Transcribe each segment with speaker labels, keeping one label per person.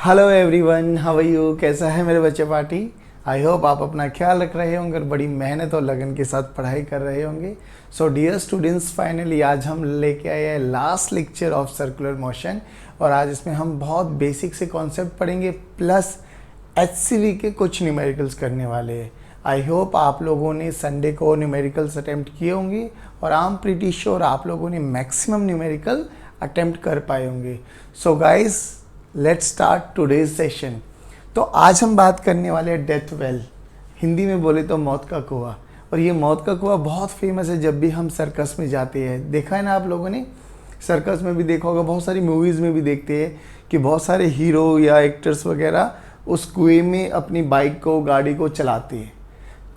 Speaker 1: Hello everyone, how are you? कैसा है मेरे बच्चे पार्टी? आई होप आप अपना ख्याल रख रहे होंगे और बड़ी मेहनत और लगन के साथ पढ़ाई कर रहे होंगे। सो डियर स्टूडेंट्स, फाइनली आज हम लेके आए हैं last lecture of circular motion और आज इसमें हम बहुत बेसिक से कॉन्सेप्ट पढ़ेंगे प्लस HCV के कुछ न्यूमेरिकल्स करने वाले हैं। आई होप आप लोगों ने संडे को न्यूमेरिकल्स अटेम्प्ट किए होंगे और आई एम प्रीटी श्योर आप लोगों ने मैक्सिमम न्यूमेरिकल अटेम्प्ट कर पाए होंगे। So guys, let's start today's session. तो आज हम बात करने वाले हैं डेथ वेल, हिंदी में बोले तो मौत का कुआं। और ये मौत का कुआं बहुत फेमस है। जब भी हम सर्कस में जाते हैं, देखा है ना आप लोगों ने, सर्कस में भी देखा होगा, बहुत सारी मूवीज़ में भी देखते हैं कि बहुत सारे हीरो या एक्टर्स वगैरह उस कुएं में अपनी बाइक को, गाड़ी को चलाते हैं।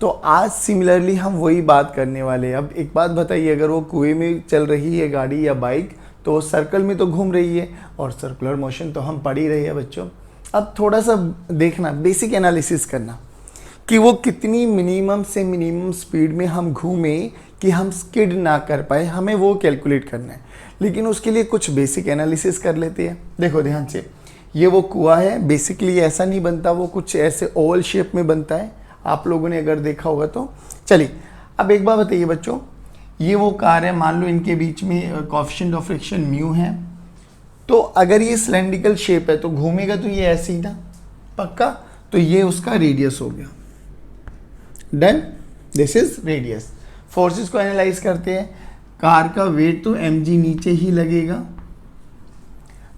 Speaker 1: तो आज सिमिलरली हम वही बात करने वाले हैं। अब एक बात बताइए, अगर वो कुएं में चल रही है गाड़ी या बाइक तो वो सर्कल में तो घूम रही है और सर्कुलर मोशन तो हम पढ़ ही रहे हैं बच्चों। अब थोड़ा सा देखना, बेसिक एनालिसिस करना कि वो कितनी मिनिमम से मिनिमम स्पीड में हम घूमें कि हम स्किड ना कर पाए, हमें वो कैलकुलेट करना है। लेकिन उसके लिए कुछ बेसिक एनालिसिस कर लेते हैं। देखो ध्यान से, ये वो कुआं है। बेसिकली ऐसा नहीं बनता, वो कुछ ऐसे ओवल शेप में बनता है। आप लोगों ने अगर देखा होगा तो। चलिए अब एक बात बताइए बच्चों, ये वो कार है, मान लो इनके बीच में कोएफिशिएंट ऑफ फ्रिक्शन म्यू है। तो अगर ये सिलेंड्रिकल शेप है तो घूमेगा तो ये ऐसे ही ना, पक्का। तो ये उसका रेडियस हो गया। Done, this is radius. Forces को एनालाइज करते हैं। कार का वेट तो mg नीचे ही लगेगा,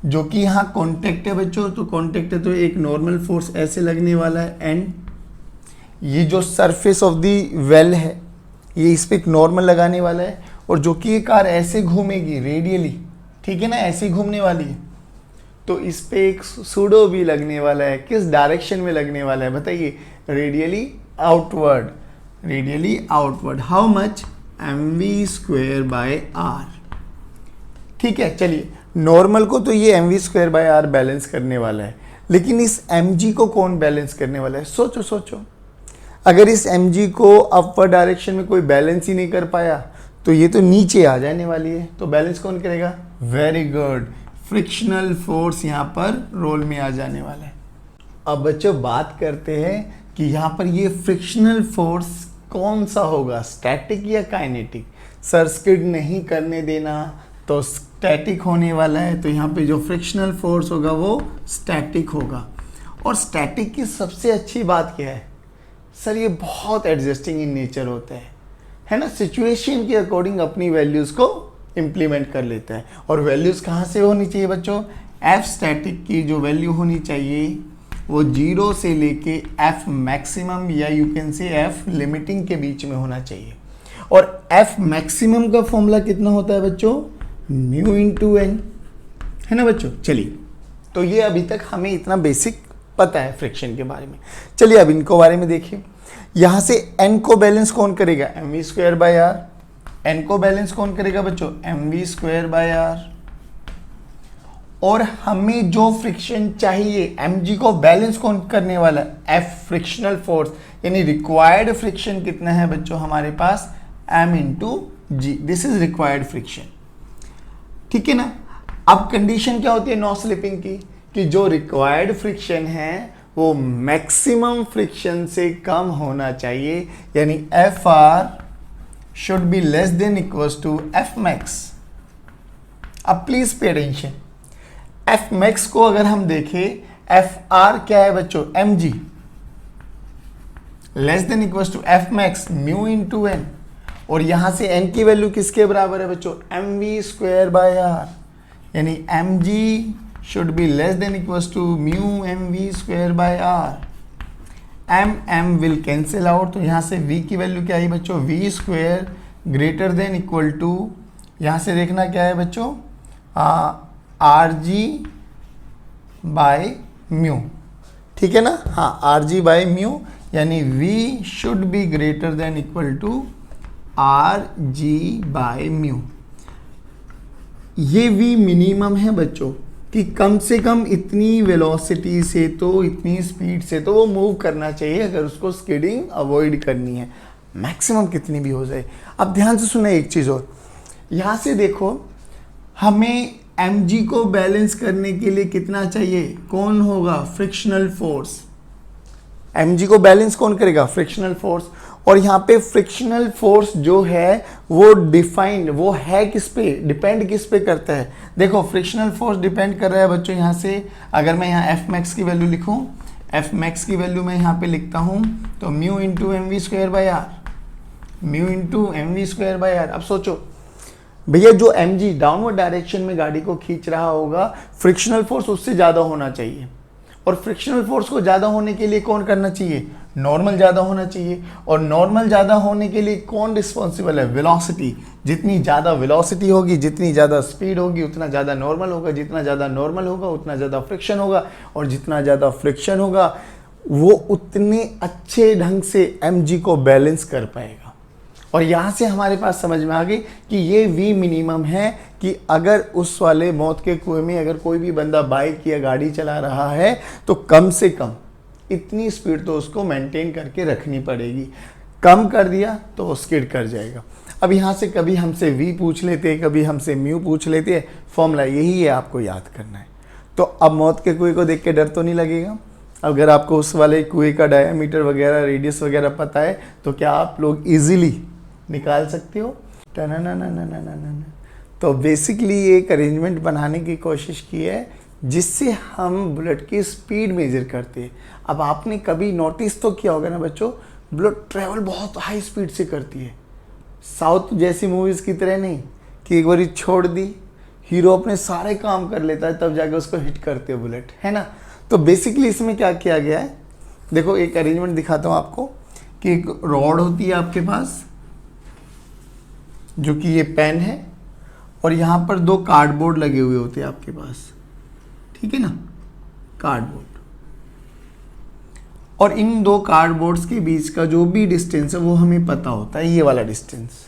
Speaker 1: जो कि यहाँ कॉन्टेक्ट है बच्चों। तो कॉन्टेक्ट है तो एक नॉर्मल फोर्स ऐसे लगने वाला है एंड ये जो सरफेस ऑफ दी वेल है ये इस पे एक नॉर्मल लगाने वाला है। और जो कि ये कार ऐसे घूमेगी रेडियली, ठीक है ना, ऐसे ही घूमने वाली है, तो इस पे एक सूडो भी लगने वाला है। किस डायरेक्शन में लगने वाला है बताइए? Radially outward. Radially outward. How much? mv²/r। ठीक है, चलिए नॉर्मल को तो ये mv²/r बैलेंस करने वाला है, लेकिन इस mg को कौन बैलेंस करने वाला है? सोचो सोचो, अगर इस mg को अपवर्ड डायरेक्शन में कोई बैलेंस ही नहीं कर पाया तो ये तो नीचे आ जाने वाली है। तो बैलेंस कौन करेगा? वेरी गुड, फ्रिक्शनल फोर्स यहाँ पर रोल में आ जाने वाला है। अब बच्चों बात करते हैं कि यहाँ पर ये फ्रिक्शनल फोर्स कौन सा होगा, स्टैटिक या काइनेटिक? सर स्किड नहीं करने देना, तो स्टैटिक होने वाला है। तो यहाँ पे जो फ्रिक्शनल फोर्स होगा वो स्टैटिक होगा। और स्टैटिक की सबसे अच्छी बात क्या है सर? ये बहुत एडजस्टिंग इन नेचर होता है ना। सिचुएशन के अकॉर्डिंग अपनी वैल्यूज़ को इम्प्लीमेंट कर लेता है। और वैल्यूज़ कहाँ से होनी चाहिए बच्चों? एफ स्टैटिक की जो वैल्यू होनी चाहिए वो 0 से लेके एफ मैक्सिमम या यू कैन से एफ लिमिटिंग के बीच में होना चाहिए। और एफ मैक्सिमम का फॉर्मूला कितना होता है बच्चों? म्यू इंटू एन, है ना बच्चों। चलिए, तो ये अभी तक हमें इतना बेसिक पता है फ्रिक्शन के बारे में। चलिए अब इनको बारे में देखिए। यहां से n को बैलेंस कौन करेगा? mv²/r। n को बैलेंस कौन करेगा बच्चों? mv²/r। और हमें जो फ्रिक्शन चाहिए mg को बैलेंस कौन करने वाला है? f फ्रिक्शनल फोर्स, यानी रिक्वायर्ड फ्रिक्शन कितना है बच्चों हमारे पास? m into g. This is required friction, ठीक है ना। अब कंडीशन क्या होती है नो स्लिपिंग की, कि जो रिक्वायर्ड फ्रिक्शन है वो मैक्सिमम फ्रिक्शन से कम होना चाहिए, यानी Fr should be less than equals to Fmax। अब प्लीज पे अटेंशन, Fmax को अगर हम देखें, Fr क्या है बच्चों? mg less than equals to Fmax mu into N. और यहां से n की वैल्यू किसके बराबर है बच्चों? mv²/r, यानी mg should be less than equals to mu mv²/r। m will cancel out, तो यहाँ से v की वैल्यू क्या है बच्चों? v² greater than equal to, यहाँ से देखना क्या है बच्चों? rg बाय म्यू, ठीक है ना। हाँ, rg बाय म्यू, यानी v should be greater than equal to rg by mu. ये v मिनिमम है बच्चों, कि कम से कम इतनी वेलोसिटी से, तो इतनी स्पीड से तो वो मूव करना चाहिए अगर उसको स्किडिंग अवॉइड करनी है। मैक्सिमम कितनी भी हो जाए। अब ध्यान से सुना एक चीज़ और, यहाँ से देखो, हमें mg को बैलेंस करने के लिए कितना चाहिए? कौन होगा? Frictional force. mg को बैलेंस कौन करेगा? Frictional force. और यहाँ पे फ्रिक्शनल फोर्स जो है वो डिफाइंड, वो है किस पे, डिपेंड किस पे करता है? देखो फ्रिक्शनल फोर्स डिपेंड कर रहा है बच्चों यहाँ से, अगर मैं यहाँ एफ मैक्स की वैल्यू लिखूँ, एफ मैक्स की वैल्यू मैं यहाँ पे लिखता हूँ तो mu into m we square by r, mu into m we square by r. अब सोचो भैया जो mg डाउनवर्ड डायरेक्शन में गाड़ी को खींच रहा होगा, फ्रिक्शनल फोर्स उससे ज़्यादा होना चाहिए। और फ्रिक्शनल फोर्स को ज़्यादा होने के लिए कौन करना चाहिए? नॉर्मल ज़्यादा होना चाहिए। और नॉर्मल ज़्यादा होने के लिए कौन रिस्पॉन्सिबल है? वेलोसिटी। जितनी ज़्यादा वेलोसिटी होगी, जितनी ज़्यादा स्पीड होगी, उतना ज़्यादा नॉर्मल होगा, जितना ज़्यादा नॉर्मल होगा उतना ज़्यादा फ्रिक्शन होगा, और जितना ज़्यादा फ्रिक्शन होगा वो उतने अच्छे ढंग से mg को बैलेंस कर पाएगा। और यहाँ से हमारे पास समझ में आ गई कि ये v मिनिमम है, कि अगर उस वाले मौत के कुएं में अगर कोई भी बंदा बाइक या गाड़ी चला रहा है तो कम से कम इतनी स्पीड तो उसको मेंटेन करके रखनी पड़ेगी। कम कर दिया तो वो स्किड कर जाएगा। अब यहाँ से कभी हमसे v पूछ लेते हैं, कभी हमसे म्यू पूछ लेते हैं, फॉर्मूला यही है, आपको याद करना है। तो अब मौत के कुएं को देख के डर तो नहीं लगेगा? अगर आपको उस वाले कुएं का डायमीटर वगैरह, रेडियस वगैरह पता है तो क्या आप लोग इजीली निकाल सकते हो? तो बेसिकली एक अरेंजमेंट बनाने की कोशिश की है जिससे हम बुलेट की स्पीड मेजर करते हैं। अब आपने कभी नोटिस तो किया होगा ना बच्चों, बुलेट ट्रैवल बहुत हाई स्पीड से करती है, साउथ जैसी मूवीज़ की तरह नहीं कि एक बार छोड़ दी, हीरो अपने सारे काम कर लेता है तब जाके उसको हिट करते हो बुलेट, है ना। तो बेसिकली इसमें क्या किया गया है, देखो एक अरेंजमेंट दिखाता हूँ आपको कि एक रॉड होती है आपके पास जो कि ये पेन है, और यहाँ पर दो कार्डबोर्ड लगे हुए होते हैं आपके पास, ठीक है ना, कार्डबोर्ड। और इन दो कार्डबोर्ड्स के बीच का जो भी डिस्टेंस है वो हमें पता होता है, ये वाला डिस्टेंस।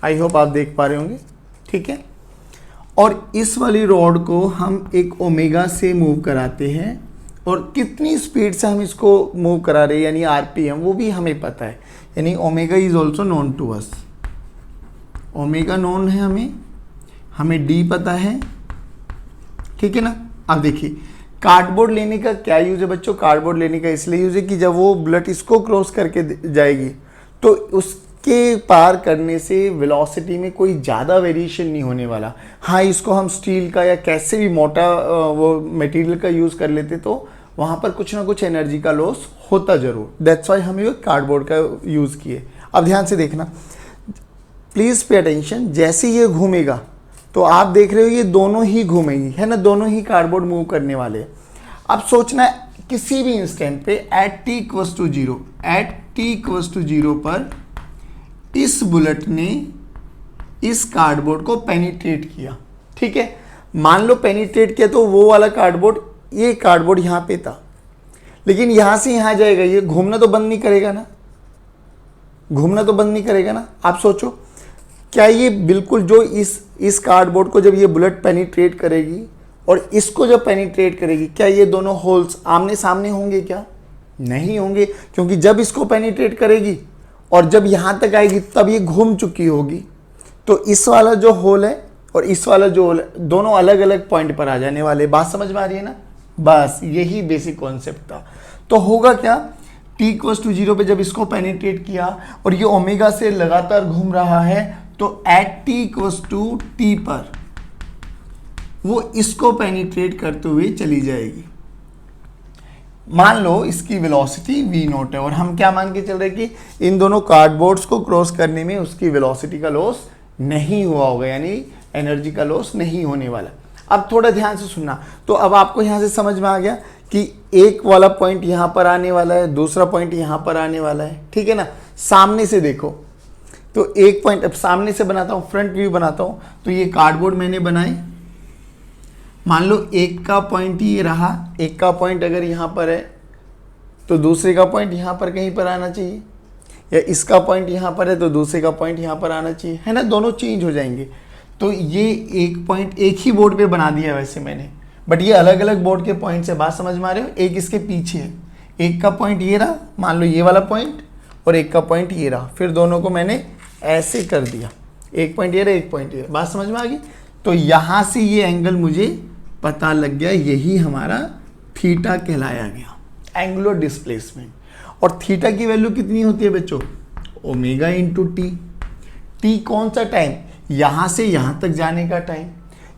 Speaker 1: आई होप आप देख पा रहे होंगे, ठीक है। और इस वाली रॉड को हम एक ओमेगा से मूव कराते हैं, और कितनी स्पीड से हम इसको मूव करा रहे हैं यानी आरपीएम वो भी हमें पता है, यानी omega is also known to us. Omega known है हमें डी पता है, ठीक है ना। अब देखिए कार्डबोर्ड लेने का क्या यूज है बच्चों? कार्डबोर्ड लेने का इसलिए यूज है कि जब वो बुलेट इसको क्रॉस करके जाएगी तो उसके पार करने से वेलोसिटी में कोई ज़्यादा वेरिएशन नहीं होने वाला। हाँ, इसको हम स्टील का या कैसे भी मोटा वो मटेरियल का यूज़ कर लेते तो वहाँ पर कुछ ना कुछ एनर्जी का लॉस होता ज़रूर। दैट्स वाई हम ये कार्डबोर्ड का यूज़ किए। अब ध्यान से देखना, प्लीज़ पे अटेंशन। जैसे ये घूमेगा तो आप देख रहे हो ये दोनों ही घूमेंगी, है ना, दोनों ही कार्डबोर्ड मूव करने वाले। अब सोचना किसी भी इंस्टेंट पे at t equals to zero, at t equals to zero पर इस बुलेट ने इस कार्डबोर्ड को पेनिट्रेट किया, ठीक है। मान लो पेनिट्रेट किया तो वो वाला कार्डबोर्ड, ये कार्डबोर्ड यहाँ पे था, लेकिन यहाँ से यहाँ जाएगा, ये घूमना तो बंद नहीं करेगा ना, घूमना तो बंद नहीं करेगा ना। आप सोचो क्या ये बिल्कुल जो इस कार्डबोर्ड को जब ये बुलेट पेनिट्रेट करेगी और इसको जब पेनिट्रेट करेगी, क्या ये दोनों होल्स आमने सामने होंगे? क्या नहीं होंगे, क्योंकि जब इसको पेनिट्रेट करेगी और जब यहाँ तक आएगी तब ये घूम चुकी होगी। तो इस वाला जो होल है और इस वाला जो होल है दोनों अलग अलग पॉइंट पर आ जाने वाले। बात समझ में आ रही है ना? बस यही बेसिक कॉन्सेप्ट था। तो होगा क्या, t इक्वल्स टू जीरो पे जब इसको पेनिट्रेट किया और ये ओमेगा से लगातार घूम रहा है तो at t equals to t पर वो इसको पेनिट्रेट करते हुए चली जाएगी। मान लो इसकी वेलोसिटी v नॉट है और हम क्या मान के चल रहे हैं कि इन दोनों कार्डबोर्ड्स को क्रॉस करने में उसकी वेलोसिटी का लॉस नहीं हुआ होगा, यानी एनर्जी का लॉस नहीं होने वाला। अब थोड़ा ध्यान से सुनना, तो अब आपको यहाँ से समझ में आ गया कि एक वाला पॉइंट यहाँ पर आने वाला है, दूसरा पॉइंट यहाँ पर आने वाला है, ठीक है ना। सामने से देखो तो एक पॉइंट, अब सामने से बनाता हूँ, फ्रंट व्यू बनाता हूँ। तो ये कार्डबोर्ड मैंने बनाए, मान लो एक का पॉइंट ये रहा, एक का पॉइंट अगर यहाँ पर है तो दूसरे का पॉइंट यहाँ पर कहीं पर आना चाहिए, या इसका पॉइंट यहाँ पर है तो दूसरे का पॉइंट यहाँ पर आना चाहिए, है ना, दोनों चेंज हो जाएंगे। तो ये एक पॉइंट एक ही बोर्ड पे बना दिया वैसे मैंने, बट ये अलग अलग बोर्ड के पॉइंट से। बात समझ में आ रहे हो? एक इसके पीछे है, एक का पॉइंट ये रहा, मान लो ये वाला पॉइंट, और एक का पॉइंट ये रहा, फिर दोनों को मैंने ऐसे कर दिया, एक पॉइंट ये रहा, एक पॉइंट ये रहा। बात समझ में आ गई? तो यहाँ से ये एंगल मुझे पता लग गया, यही हमारा थीटा कहलाया गया, एंगुलर डिस्प्लेसमेंट। और थीटा की वैल्यू कितनी होती है बच्चों? Omega into T. टी कौन सा टाइम? यहाँ से यहाँ तक जाने का टाइम।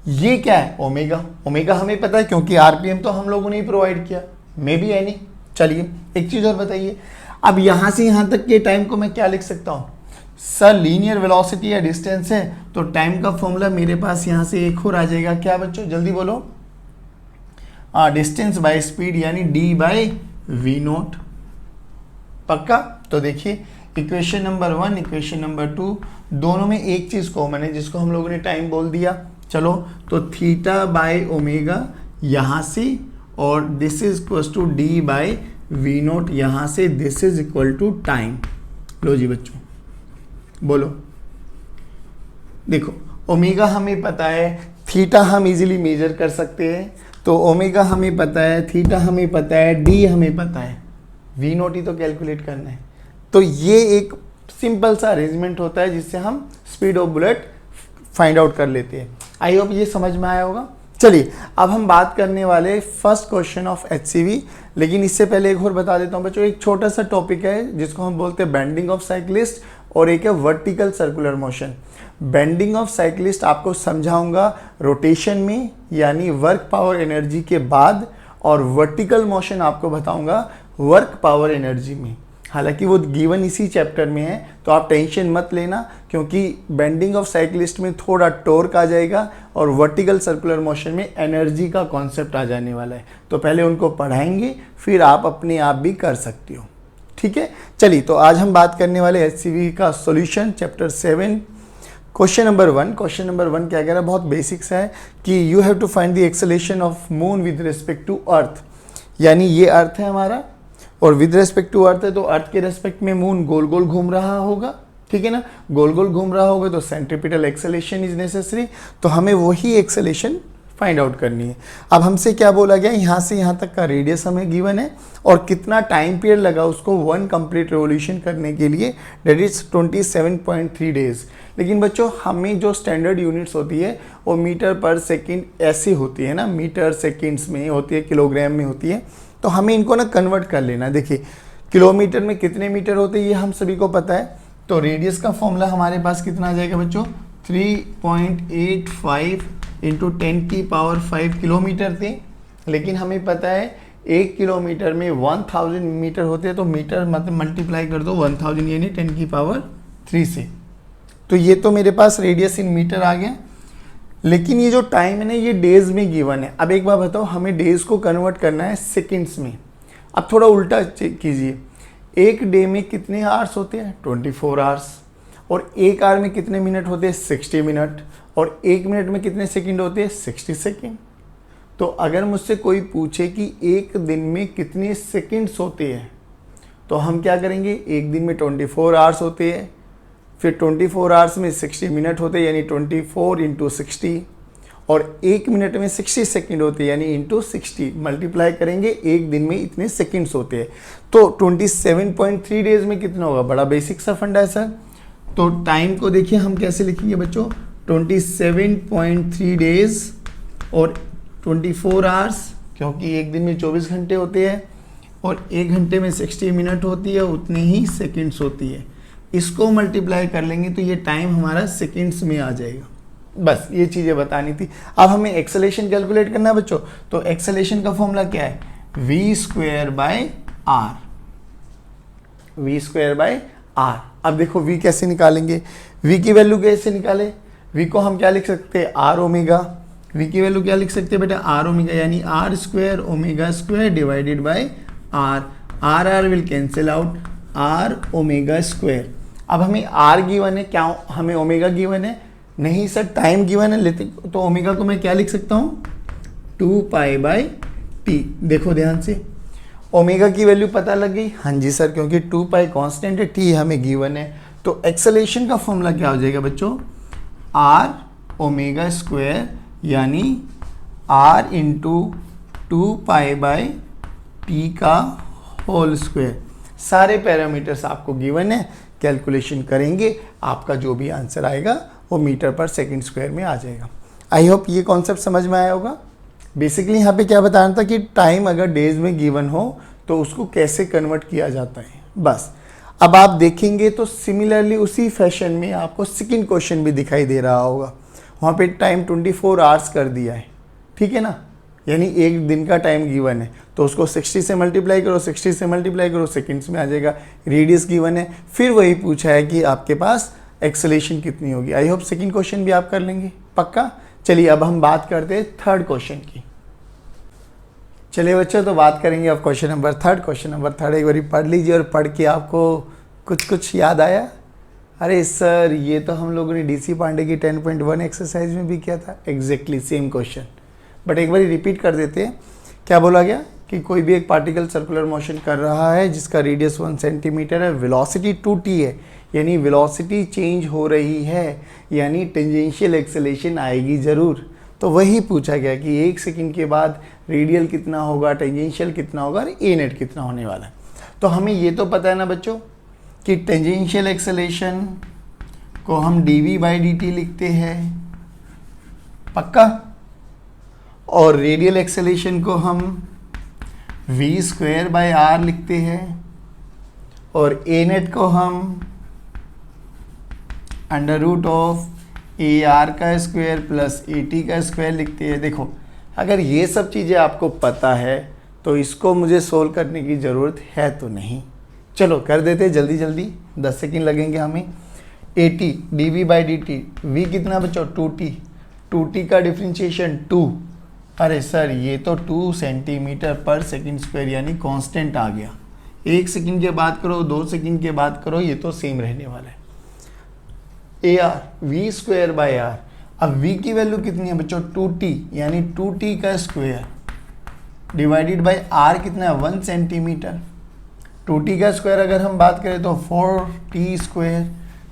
Speaker 1: ये क्या है? ओमेगा। ओमेगा हमें पता है क्योंकि आरपीएम तो हम लोगों ने ही प्रोवाइड किया, मे बी एनी। चलिए एक चीज़ और बताइए, अब यहाँ से यहाँ तक के टाइम को मैं क्या लिख सकता हूँ? सर लीनियर वेलोसिटी या डिस्टेंस है तो टाइम का फॉर्मूला मेरे पास यहाँ से एक और आ जाएगा, क्या बच्चों जल्दी बोलो? डिस्टेंस बाय स्पीड यानी डी बाय वी नोट। पक्का? तो देखिए इक्वेशन नंबर 1 इक्वेशन नंबर 2 दोनों में एक चीज़ कॉमन है जिसको हम लोगों ने टाइम बोल दिया। चलो तो थीटा बाय ओमेगा यहाँ से, और this is equal to D by V naught यहाँ से, this is equal to time. लो जी बच्चों बोलो। देखो ओमेगा हमें पता है, थीटा हम इजीली मेजर कर सकते हैं, तो ओमेगा हमें पता है, थीटा हमें पता है, डी हमें पता है, वी नोट ही तो कैलकुलेट करना है। तो ये एक सिंपल सा अरेंजमेंट होता है जिससे हम speed of bullet find out कर लेते हैं। आई होप ये समझ में आया होगा। चलिए अब हम बात करने वाले फर्स्ट क्वेश्चन ऑफ एचसीवी, लेकिन इससे पहले एक और बता देता हूँ बच्चों, एक छोटा सा टॉपिक है जिसको हम बोलते हैं बेंडिंग ऑफ साइक्लिस्ट, और एक है vertical circular motion. Bending of cyclist आपको समझाऊंगा रोटेशन में यानी वर्क पावर एनर्जी के बाद, और वर्टिकल मोशन आपको बताऊंगा वर्क पावर एनर्जी में। हालांकि वो गिवन इसी चैप्टर में है तो आप टेंशन मत लेना, क्योंकि बेंडिंग ऑफ साइक्लिस्ट में थोड़ा टॉर्क आ जाएगा और वर्टिकल सर्कुलर मोशन में एनर्जी का कॉन्सेप्ट आ जाने वाला है। तो पहले उनको पढ़ाएंगे फिर आप अपने आप भी कर सकते हो, ठीक है। चलिए तो आज हम बात करने वाले एचसीवी का solution chapter 7 question number 1। Question number 1 क्या कह रहा है? बहुत बेसिक्स है कि you have to find the acceleration of moon with respect to earth. यानी ये अर्थ है हमारा और विद रेस्पेक्ट टू अर्थ है, तो अर्थ के रेस्पेक्ट में मून गोल गोल घूम रहा होगा, ठीक है ना। गोल गोल घूम रहा होगा तो सेंट्रीपिटल एक्सेलेरेशन इज नेसेसरी, तो हमें वही एक्सेलेरेशन फाइंड आउट करनी है। अब हमसे क्या बोला गया? यहाँ से यहाँ तक का रेडियस हमें गिवन है और कितना टाइम पीरियड लगा उसको 1 कंप्लीट रेवोल्यूशन करने के लिए, डेट इज 27.3 डेज। लेकिन बच्चों हमें जो स्टैंडर्ड यूनिट्स होती है वो मीटर पर सेकेंड ऐसी होती है ना, मीटर सेकेंड्स में होती है, किलोग्राम में होती है, तो हमें इनको ना कन्वर्ट कर लेना। देखिए किलोमीटर में कितने मीटर होते हैं ये हम सभी को पता है, तो रेडियस का फॉर्मूला हमारे पास कितना आ जाएगा बच्चों? 3.85 इंटू 10 की पावर 5 किलोमीटर थे। लेकिन हमें पता है 1 किलोमीटर में 1000 मीटर होते हैं, तो मीटर मतलब मल्टीप्लाई कर दो 1000 यानी 10 की पावर 3 से। तो ये तो मेरे पास रेडियस इन मीटर आ गया। लेकिन ये जो टाइम है ना ये डेज में गिवन है। अब एक बार बताओ, हमें डेज को कन्वर्ट करना है सेकंड्स में। अब थोड़ा उल्टा चेक कीजिए, एक डे में कितने आवर्स होते हैं? 24 आवर्स। और एक आवर में कितने मिनट होते हैं? 60 मिनट। और एक मिनट में कितने सेकंड होते हैं? 60 सेकंड। तो अगर मुझसे कोई पूछे कि एक दिन में कितने सेकंड्स होते हैं, तो हम क्या करेंगे? एक दिन में 24 आवर्स होते हैं, फिर 24 आवर्स में 60 मिनट होते हैं यानी 24 इंटू 60, और एक मिनट में 60 सेकंड होते हैं यानी इंटू 60 मल्टीप्लाई करेंगे, एक दिन में इतने सेकंड्स होते हैं। तो 27.3 डेज में कितना होगा? बड़ा बेसिक सा फंडा है सर। तो टाइम को देखिए हम कैसे लिखेंगे बच्चों? 27.3 डेज और 24 आवर्स, क्योंकि एक दिन में 24 घंटे होते हैं और एक घंटे में 60 मिनट होती है, उतनी ही सेकंड्स होती है। इसको मल्टीप्लाई कर लेंगे तो ये टाइम हमारा सेकंड्स में आ जाएगा। बस ये चीज़ें बतानी थी। अब हमें एक्सेलेरेशन कैलकुलेट करना है बच्चों, तो एक्सेलेरेशन का फॉर्मूला क्या है? v² bye r। v² bye r। अब देखो v कैसे निकालेंगे? v की वैल्यू कैसे निकाले? v को हम क्या लिख सकते हैं? r omega. v की वैल्यू क्या लिख सकते हैं बेटा? r ओमेगा, यानी r² omega square divided by r। r will cancel out, r omega square. अब हमें r गिवन है, क्या हमें ओमेगा गिवन है? नहीं सर, टाइम गिवन है, लेते तो ओमेगा को मैं क्या लिख सकता हूँ? 2 पाई बाय टी। देखो ध्यान से, ओमेगा की वैल्यू पता लग गई? हाँ जी सर, क्योंकि 2 पाई कांस्टेंट है, टी हमें गिवन है। तो एक्सेलेरेशन का फॉर्मूला क्या हो जाएगा बच्चों? r ओमेगा स्क्वायर यानी r into 2 pi by T का होल स्क्वायर। सारे पैरामीटर्स आपको गिवन है, कैलकुलेशन करेंगे, आपका जो भी आंसर आएगा वो मीटर पर सेकंड स्क्वायर में आ जाएगा। आई होप ये कॉन्सेप्ट समझ में आया होगा। बेसिकली यहाँ पे क्या बताना था कि टाइम अगर डेज में गिवन हो तो उसको कैसे कन्वर्ट किया जाता है, बस। अब आप देखेंगे तो सिमिलरली उसी फैशन में आपको सेकंड क्वेश्चन भी दिखाई दे रहा होगा। वहाँ पे टाइम 24 आवर्स कर दिया है, ठीक है ना, यानी एक दिन का टाइम गिवन है तो उसको 60 से मल्टीप्लाई करो, 60 से मल्टीप्लाई करो, सेकंड्स में आ जाएगा। रेडियस गिवन है, फिर वही पूछा है कि आपके पास एक्सेलेरेशन कितनी होगी। आई होप सेकंड क्वेश्चन भी आप कर लेंगे पक्का। चलिए अब हम बात करते हैं थर्ड क्वेश्चन की। चलिए बच्चों, तो बात करेंगे अब question number third. Question number third एक बार पढ़ लीजिए और पढ़ के आपको कुछ याद आया? अरे सर, ये तो हम लोगों ने डीसी पांडे की 10.1 एक्सरसाइज में भी किया था, एग्जैक्टली सेम क्वेश्चन, बट एक बार रिपीट कर देते हैं। क्या बोला गया कि कोई भी एक पार्टिकल सर्कुलर मोशन कर रहा है जिसका रेडियस 1 सेंटीमीटर है, वेलोसिटी 2t है, यानी वेलोसिटी चेंज हो रही है, यानी टेंजेंशियल एक्सेलेरेशन आएगी ज़रूर। तो वही पूछा गया कि 1 सेकंड के बाद रेडियल कितना होगा, टेंजेंशियल कितना होगा और ए नेट कितना होने वाला है। तो हमें ये तो पता है ना बच्चों कि टेंजेंशियल एक्सेलेरेशन को हम dv/dt लिखते हैं, पक्का, और रेडियल एक्सेलेरेशन को हम v²/r लिखते हैं, और ए नेट को हम √AR का स्क्वायर प्लस AT का स्क्वायर लिखते हैं। देखो, अगर ये सब चीज़ें आपको पता है तो इसको मुझे सोल्व करने की ज़रूरत है तो नहीं। चलो कर देते जल्दी जल्दी, 10 सेकंड लगेंगे हमें। AT dv/dt, v कितना बच्चों 2t, 2t का डिफ्रेंशिएशन 2। अरे सर, ये तो 2 सेंटीमीटर पर सेकंड स्क्वायर यानी कांस्टेंट आ गया। 1 सेकंड के बाद करो, 2 सेकंड के बाद करो, ये तो सेम रहने वाला है। AR v²/r, अब v की वैल्यू कितनी है बच्चों 2t, यानी 2t का स्क्वायर डिवाइडेड बाय r कितना है 1 सेंटीमीटर। 2t का स्क्वायर अगर हम बात करें तो 4t²,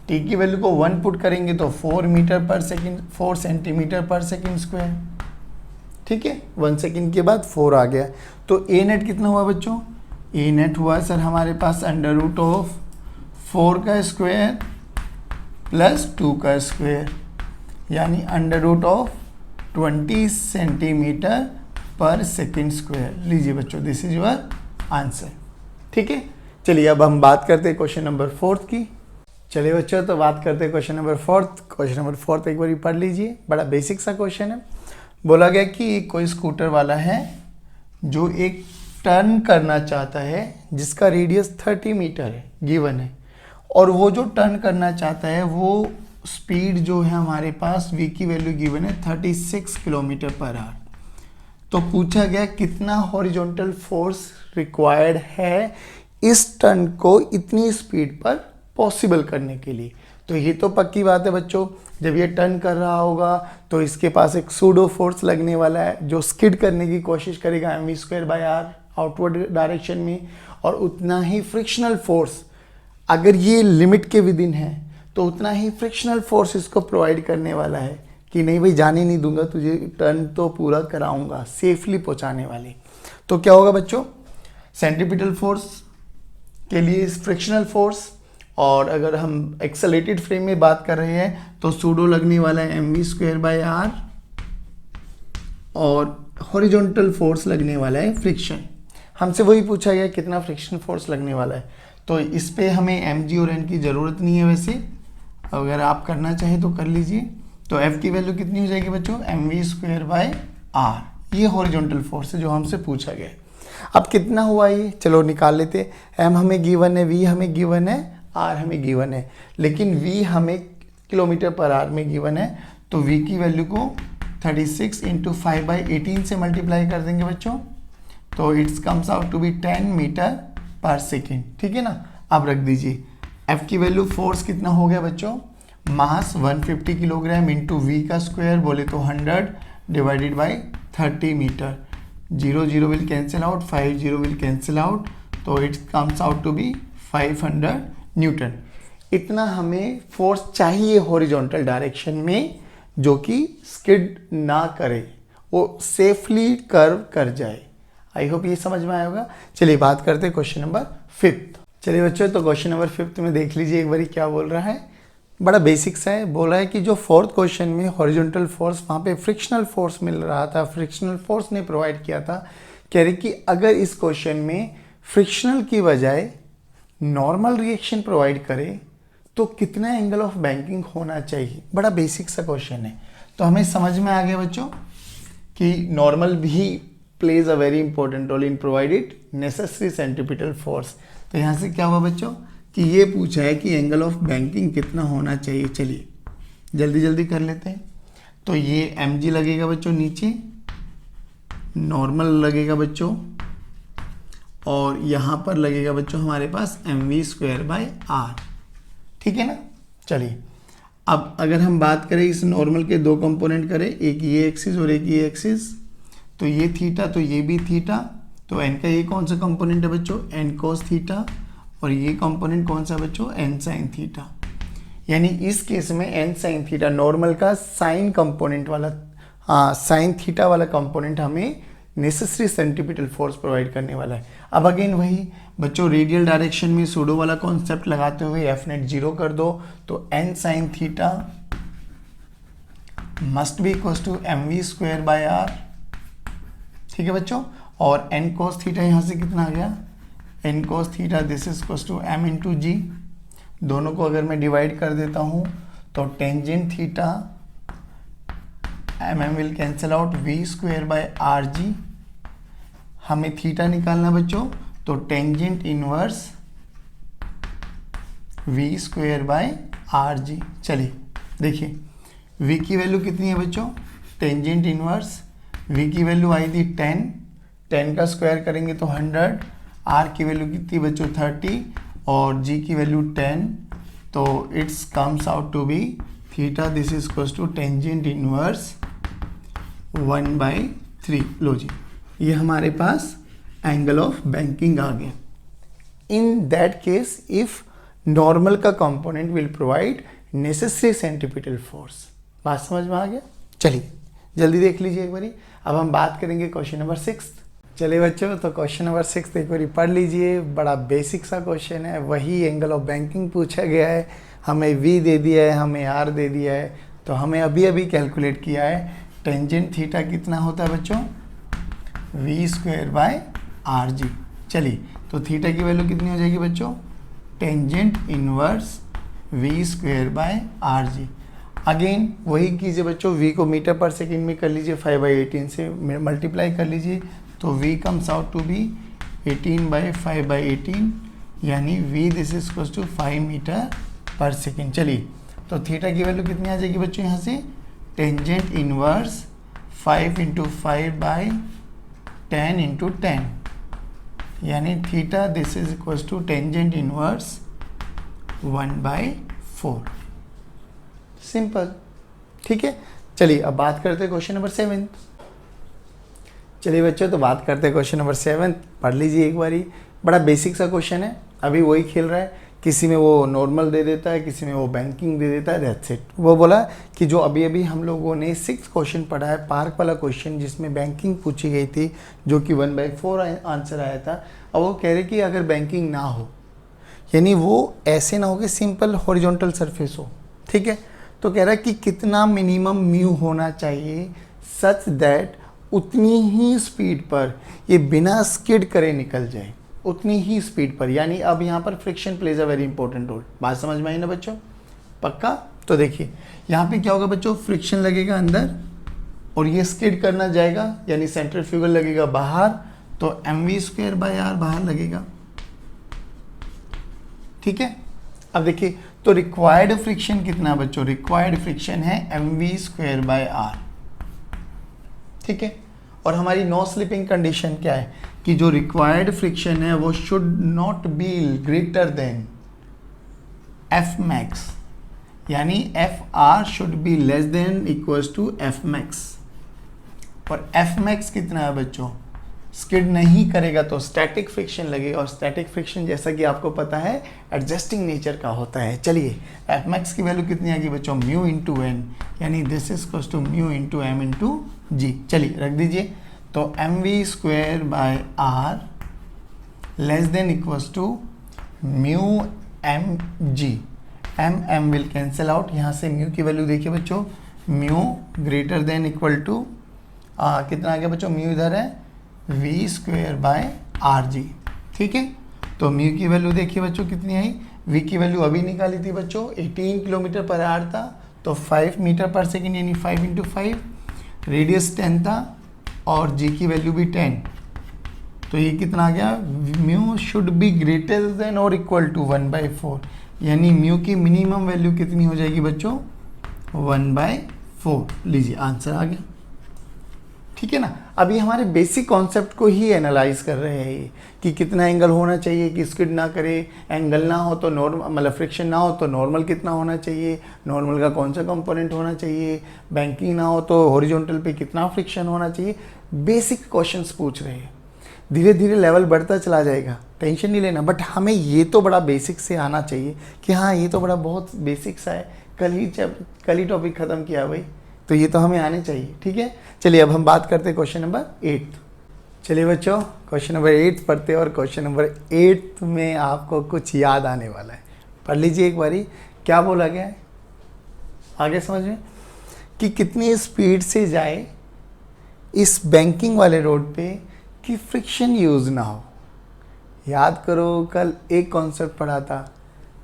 Speaker 1: t की वैल्यू को 1 पुट करेंगे तो 4 मीटर पर सेकंड, 4 सेंटीमीटर पर सेकंड स्क्वायर, ठीक है। 1 सेकंड के बाद 4 आ गया। तो ए नेट कितना हुआ बच्चों? ए नेट हुआ सर हमारे पास √4 का स्क्वायर प्लस 2 का स्क्वायर, यानी √20 सेंटीमीटर पर सेकंड स्क्वायर। लीजिए बच्चों, दिस इज योर आंसर, ठीक है। चलिए अब हम बात करते हैं क्वेश्चन नंबर 4 की। चलिए बच्चों, तो बात करते हैं क्वेश्चन नंबर 4। क्वेश्चन नंबर 4 एक बार पढ़ लीजिए, बड़ा बेसिक सा क्वेश्चन है। बोला गया कि कोई स्कूटर वाला है जो एक टर्न करना चाहता है जिसका रेडियस 30 मीटर है, गिवन है, और वो जो टर्न करना चाहता है वो स्पीड जो है हमारे पास v की वैल्यू गिवन है 36 किलोमीटर पर आवर। तो पूछा गया कितना हॉरिजॉन्टल फोर्स रिक्वायर्ड है इस टर्न को इतनी स्पीड पर पॉसिबल करने के लिए। तो ये तो पक्की बात है बच्चों, जब ये टर्न कर रहा होगा तो इसके पास एक सूडो फोर्स लगने वाला है जो स्किड करने की कोशिश करेगा mv²/r आउटवर्ड डायरेक्शन में, और उतना ही फ्रिक्शनल फोर्स, अगर ये लिमिट के विद इन है तो उतना ही फ्रिक्शनल फोर्स इसको प्रोवाइड करने वाला है कि नहीं भाई जाने नहीं दूंगा तुझे, टर्न तो पूरा कराऊंगा, सेफली पहुंचाने वाली। तो क्या होगा बच्चों? सेंट्रीपिटल फोर्स के लिए फ्रिक्शनल फोर्स, और अगर हम एक्सेलरेटेड फ्रेम में बात कर रहे हैं तो सूडो लगने वाला है mv²/r, और हॉरिजॉन्टल फोर्स लगने वाला है फ्रिक्शन। हमसे वही पूछा गया कितना फ्रिक्शन फोर्स लगने वाला है, तो इस पे हमें mg और n की ज़रूरत नहीं है। वैसे अगर आप करना चाहें तो कर लीजिए। तो f की वैल्यू कितनी हो जाएगी बच्चों? mv²/r, ये हॉरिजॉन्टल फोर्स है जो हमसे पूछा गया है। अब कितना हुआ ये, चलो निकाल लेते। m हमें गिवन है, v हमें गिवन है, r हमें गिवन है, लेकिन v हमें किलोमीटर पर आवर में गिवन है। तो v की वैल्यू को 36 × 5/18 से मल्टीप्लाई कर देंगे बच्चों, तो it's comes out to be 10 metre per second, ठीक है ना। अब रख दीजिए f की वैल्यू, फोर्स कितना हो गया बच्चों? मास 150 किलोग्राम इंटू वी का स्क्वायर, बोले तो 100 divided by 30 metre. 0 0 will cancel out, 5 0 will cancel out, तो it comes out to be 500 newton. इतना हमें फोर्स चाहिए हॉरिजॉन्टल डायरेक्शन में, जो कि स्किड ना करे, वो सेफली कर्व कर जाए। आई होप ये समझ में आया होगा। चलिए बात करते हैं क्वेश्चन नंबर 5। चलिए बच्चों, तो क्वेश्चन नंबर 5 में देख लीजिए एक बारी क्या बोल रहा है। बड़ा बेसिक सा है। बोला है कि जो फोर्थ क्वेश्चन में हॉरिजॉन्टल फोर्स, वहाँ पे फ्रिक्शनल फोर्स मिल रहा था, फ्रिक्शनल फोर्स ने प्रोवाइड किया था। कह रही कि अगर इस क्वेश्चन में फ्रिक्शनल की बजाय नॉर्मल रिएक्शन प्रोवाइड करे तो कितना एंगल ऑफ बैंकिंग होना चाहिए। बड़ा बेसिक सा क्वेश्चन है, तो हमें समझ में आ गया बच्चों कि नॉर्मल भी plays a very important role in provided necessary centripetal force. तो यहाँ से क्या हुआ बच्चों कि ये पूछा है कि एंगल ऑफ बैंकिंग कितना होना चाहिए। चलिए जल्दी जल्दी कर लेते हैं। तो ये mg लगेगा बच्चों नीचे, नॉर्मल लगेगा बच्चों, और यहाँ पर लगेगा बच्चों हमारे पास mv²/r। ठीक है ना। चलिए अब अगर हम बात करें इस नॉर्मल के दो कंपोनेंट करें, एक ये एक्सिस और एक ये एक्सिस, तो ये थीटा तो ये भी थीटा, तो n का ये कौन सा कंपोनेंट है बच्चों, n cos थीटा, और ये कंपोनेंट कौन सा बच्चों, n sin थीटा। यानी इस केस में n sin थीटा नॉर्मल का साइन कंपोनेंट वाला, साइन थीटा वाला कंपोनेंट हमें नेसेसरी सेंट्रीपिटल फोर्स प्रोवाइड करने वाला है। अब अगेन वही बच्चों रेडियल डायरेक्शन में सूडो वाला कॉन्सेप्ट लगाते हुए एफ नेट 0 कर दो, तो n sin theta must be equal to mv²/r। ठीक है बच्चों, और n cos थीटा यहाँ से कितना आ गया, n cos theta this is equal to m into G. दोनों को अगर मैं डिवाइड कर देता हूँ तो tangent theta mm will cancel out v²/rg। हमें थीटा निकालना बच्चों, तो टेंजेंट इनवर्स v²/rg। चलिए देखिए v की वैल्यू कितनी है बच्चों, टेंजेंट इनवर्स v की वैल्यू आई थी 10, 10 का स्क्वायर करेंगे तो 100, r की वैल्यू कितनी बच्चों 30, और g की वैल्यू 10, तो it's comes out to be theta this is equal to tangent inverse 1/3। लो जी, ये हमारे पास एंगल ऑफ बैंकिंग आ गया। In that case if normal का component will provide necessary centripetal force. बात समझ में आ गया। चलिए जल्दी देख लीजिए एक बारी। अब हम बात करेंगे क्वेश्चन नंबर 6। चलिए बच्चों, तो क्वेश्चन नंबर 6 एक बारी पढ़ लीजिए। बड़ा बेसिक सा क्वेश्चन है, वही एंगल ऑफ बैंकिंग पूछा गया है। हमें v दे दिया है, हमें r दे दिया है, तो हमें अभी अभी कैलकुलेट किया है टेंजेंट थीटा कितना होता है बच्चों, v²/rg। चलिए तो थीटा की वैल्यू कितनी हो जाएगी बच्चों, टेंजेंट इनवर्स v²/rg। अगेन वही कीजिए बच्चों, v को मीटर पर सेकेंड में कर लीजिए, 5/18 से मल्टीप्लाई कर लीजिए, तो v comes out to be 18/5/18, यानी v this is equal to 5 metre per second. चलिए तो थीटा की वैल्यू कितनी आ जाएगी बच्चों, यहाँ से टेंजेंट इनवर्स 5 × 5/10 × 10, यानी theta this is equal to tangent inverse 1/4। Simple. ठीक है। चलिए अब बात करते हैं क्वेश्चन नंबर 7। चलिए बच्चों, तो बात करते हैं क्वेश्चन नंबर 7। पढ़ लीजिए एक बारी। बड़ा बेसिक सा क्वेश्चन है, अभी वही खेल रहा है। किसी में वो नॉर्मल दे देता है, किसी में वो बैंकिंग दे देता है, दैट्स इट। वो बोला कि जो अभी अभी हम लोगों ने 6 क्वेश्चन पढ़ा है, पार्क वाला क्वेश्चन जिसमें बैंकिंग पूछी गई थी, जो कि 1/4 आंसर आया था। अब वो कह रहे कि अगर बैंकिंग ना हो, यानी वो ऐसे ना हो कि सिंपल हॉरिजॉन्टल सरफेस हो, ठीक है, तो कह रहा है कि कितना मिनिमम म्यू होना चाहिए सच दैट उतनी ही स्पीड पर ये बिना स्किड करे निकल जाए, उतनी ही स्पीड पर। यानी अब यहाँ पर friction plays a very important role. बात समझ में आई ना बच्चों, पक्का। तो देखिए यहाँ पे क्या होगा बच्चों, फ्रिक्शन लगेगा अंदर और ये स्किड करना जाएगा, यानी सेंट्रीफ्यूगल लगेगा बाहर, तो mv²/r बाहर लगेगा। ठीक है। अब देखिए तो रिक्वायर्ड फ्रिक्शन कितना बच्चों, रिक्वायर्ड फ्रिक्शन है mv²/r। ठीक है। और हमारी नो स्लिपिंग कंडीशन क्या है कि जो रिक्वायर्ड फ्रिक्शन है वो should not be greater than F max, यानी F R should be less than equals to F max. और एफ मैक्स कितना है बच्चों, स्किड नहीं करेगा तो स्टैटिक फ्रिक्शन लगेगा, और स्टैटिक फ्रिक्शन जैसा कि आपको पता है एडजस्टिंग नेचर का होता है। चलिए एफ मैक्स की वैल्यू कितनी आएगी बच्चों, म्यू इंटू एन, यानी this is equals to mu into m into जी। चलिए रख दीजिए, तो mv²/r less than equals to mu m g. M will cancel out, यहाँ से म्यू की वैल्यू देखिए बच्चों, mu greater than equal to कितना आ गया बच्चों, म्यू इधर है v square by r g, ठीक है। तो म्यू की वैल्यू देखिए बच्चों कितनी आई, वी की वैल्यू अभी निकाली थी बच्चों 18 किलोमीटर पर आवर था, तो 5 मीटर पर सेकेंड यानी 5 × 5, रेडियस 10 था और जी की वैल्यू भी 10, तो ये कितना आ गया, mu should be greater than और इक्वल टू 1/4, यानी म्यू की मिनिमम वैल्यू कितनी हो जाएगी बच्चों, 1/4। लीजिए आंसर आ गया, ठीक है ना। अभी हमारे बेसिक कॉन्सेप्ट को ही एनालाइज कर रहे हैं ये, कि कितना एंगल होना चाहिए कि स्किड ना करे, एंगल ना हो तो नॉर्मल, मतलब फ्रिक्शन ना हो तो नॉर्मल कितना होना चाहिए, नॉर्मल का कौन सा कंपोनेंट होना चाहिए, बैंकिंग ना हो तो हॉरिजॉन्टल पे कितना फ्रिक्शन होना चाहिए, बेसिक क्वेश्चंस पूछ रहे हैं। धीरे धीरे लेवल बढ़ता चला जाएगा, टेंशन नहीं लेना, बट हमें ये तो बड़ा बेसिक से आना चाहिए कि हाँ ये तो बड़ा बहुत बेसिक सा है, कल ही टॉपिक ख़त्म किया भाई, तो ये तो हमें आने चाहिए, ठीक है। चलिए अब हम बात करते हैं क्वेश्चन नंबर 8। चलिए बच्चों क्वेश्चन नंबर 8 पढ़ते हैं, और क्वेश्चन नंबर 8 में आपको कुछ याद आने वाला है। पढ़ लीजिए एक बारी, क्या बोला गया है आगे समझ में, कि कितनी स्पीड से जाए इस बैंकिंग वाले रोड पे कि फ्रिक्शन यूज़ ना हो। याद करो कल एक कॉन्सेप्ट पढ़ा था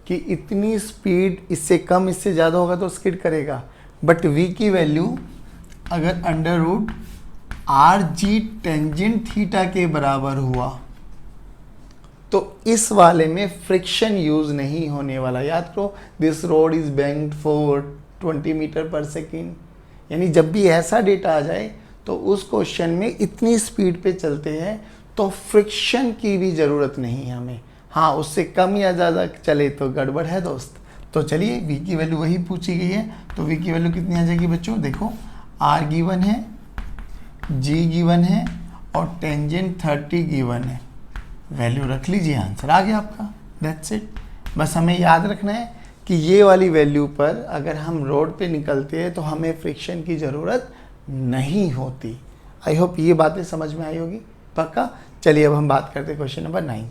Speaker 1: कि इतनी स्पीड, इससे कम इससे ज़्यादा होगा तो स्किड करेगा, बट v की वैल्यू अगर under root r g tangent theta के बराबर हुआ तो इस वाले में फ्रिक्शन यूज नहीं होने वाला। याद करो, this road is banked for 20 metre per second, यानी जब भी ऐसा डेटा आ जाए तो उस क्वेश्चन में इतनी स्पीड पे चलते हैं तो फ्रिक्शन की भी ज़रूरत नहीं है हमें। हाँ, उससे कम या ज़्यादा चले तो गड़बड़ है दोस्त। तो चलिए v की वैल्यू वही पूछी गई है, तो v की वैल्यू कितनी आ जाएगी बच्चों, देखो r गिवन है, g गिवन है और टेंजेंट 30 गिवन है, वैल्यू रख लीजिए, आंसर आ गया आपका, दैट्स इट। बस हमें याद रखना है कि ये वाली वैल्यू पर अगर हम रोड पे निकलते हैं तो हमें फ्रिक्शन की ज़रूरत नहीं होती। आई होप ये बातें समझ में आई होगी, पक्का। चलिए अब हम बात करते हैं क्वेश्चन नंबर 9।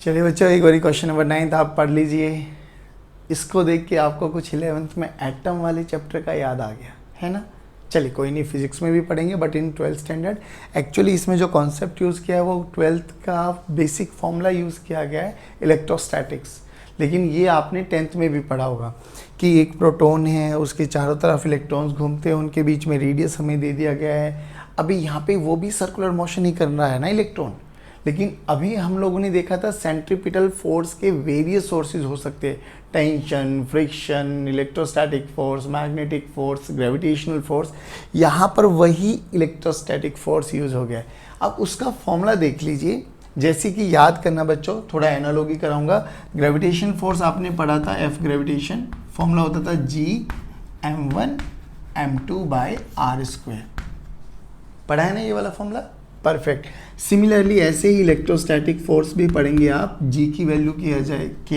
Speaker 1: चलिए बच्चों एक बारी क्वेश्चन नंबर 9 आप पढ़ लीजिए। इसको देख के आपको कुछ 11th में एटम वाले चैप्टर का याद आ गया है ना। चलिए कोई नहीं, फिजिक्स में भी पढ़ेंगे but in 12th standard. Actually इसमें जो कॉन्सेप्ट यूज़ किया है वो 12th का बेसिक फॉर्मूला यूज़ किया गया है, इलेक्ट्रोस्टैटिक्स, लेकिन ये आपने 10th में भी पढ़ा होगा कि एक प्रोटॉन है, उसके चारों तरफ इलेक्ट्रॉन्स घूमते हैं, उनके बीच में रेडियस हमें दे दिया गया है। अभी यहाँ पे वो भी सर्कुलर मोशन ही कर रहा है ना इलेक्ट्रॉन, लेकिन अभी हम लोगों ने देखा था सेंट्रीपिटल फोर्स के वेरियस सोर्सेज हो सकते हैं, tension, friction, electrostatic force, magnetic force, gravitational force. यहाँ पर वही इलेक्ट्रोस्टैटिक फोर्स यूज़ हो गया है। अब उसका फॉर्मूला देख लीजिए, जैसे कि याद करना बच्चों, थोड़ा एनालॉजी कराऊंगा। ग्रेविटेशन फोर्स आपने पढ़ा था, एफ ग्रेविटेशन, फॉर्मूला होता था G m1m2/r²। पढ़ा है ना ये वाला फॉर्मूला, परफेक्ट। सिमिलरली ऐसे ही इलेक्ट्रोस्टैटिक फोर्स भी पढ़ेंगे आप, जी की वैल्यू के